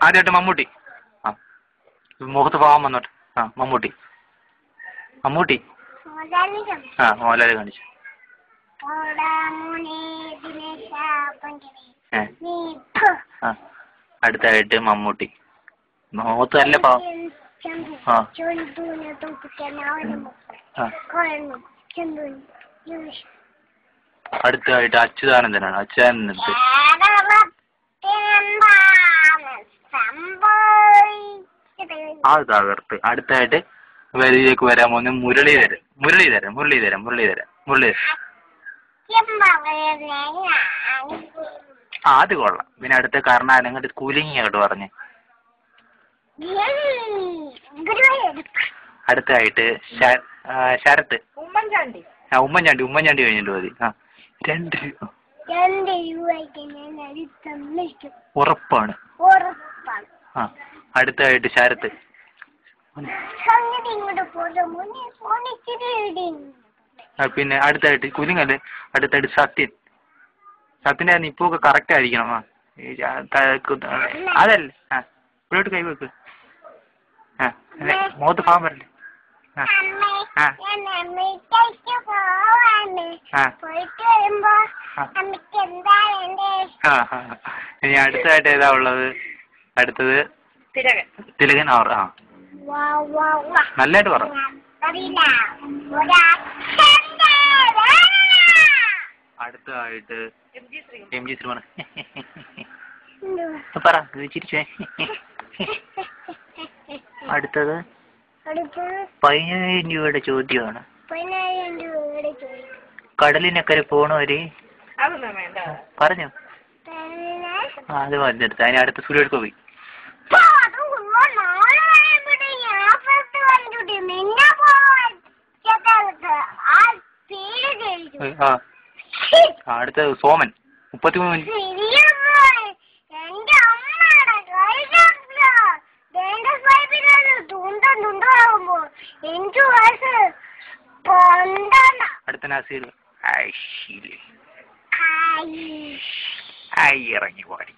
ആദ്യമായിട്ട് മമ്മൂട്ടി. ആ മുഖത്ത് പാവം വന്നോട്ടെ. ആ മമ്മൂട്ടി. മമ്മൂട്ടി. ആ മോഹൻലാൽ കാണിച്ചു. ആ അടുത്തായിട്ട് മമ്മൂട്ടി. മുഖത്ത് നല്ല പാവം. ആ അടുത്തായിട്ട് അച്യുതാനന്ദനാണ്. അച്യുതാനന്ദൻ അത് തകർത്ത്. അടുത്തായിട്ട് വരിയിലേക്ക് വരാൻ പോകുന്ന മുരളീധരൻ. മുരളീധരൻ മുരളീധരൻ മുരളീധരൻ മുരളീധരൻ ആ അത് കൊള്ളാം. പിന്നെ അടുത്ത കർണാടക അങ്ങോട്ട് കൂലിങ് അങ്ങോട്ട് പറഞ്ഞ്. അടുത്തായിട്ട് ശരത്ത്. ആ ഉമ്മൻചാണ്ടി. ഉമ്മൻചാണ്ടി കഴിഞ്ഞിട്ട് മതി. ആ 2 ഉറപ്പാണ്. ആ അടുത്തായിട്ട് ശരത്ത്. പിന്നെ അടുത്തായിട്ട് കുലിങ്ങല്ലേ. അടുത്തായിട്ട് സത്യൻ. സത്യൻ്റെ ഇപ്പൊ ഒക്കെ കറക്റ്റ് ആയിരിക്കണം. ആ അതല്ലേ. ആ ഇവിടോട്ട് കൈവെക്ക്. ആ മുഖത്ത് പാവം വരല്ലേ. ആ ആ ആ ഇനി അടുത്തായിട്ട് ഏതാ ഉള്ളത്? അടുത്തത് തിലകൻ. അവർ ആ നല്ലതായിട്ട് പറ. അടുത്തതായിട്ട് MG ശ്രീകുമാർ. പറ ചിരിച്ചേ. അടുത്തത് 15,000 രൂപയുടെ ചോദ്യമാണ്. കടലിനക്കരെ പോണവര് പറഞ്ഞു. ആ അത് വന്നെടുത്ത്. അതിന് അടുത്ത സുരേഷ് ഗോപി. ആ അടുത്തത് സോമൻ. 33 മിനിറ്റ്. അടുത്ത നസീർ. ഇറങ്ങി പാടി.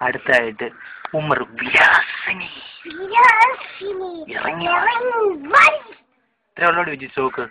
അടുത്തായിട്ട് ഉമർ വിലാസിനി. ഇറങ്ങി ഇത്ര ഉള്ളോട് വിജി സ്റ്റോക്ക്.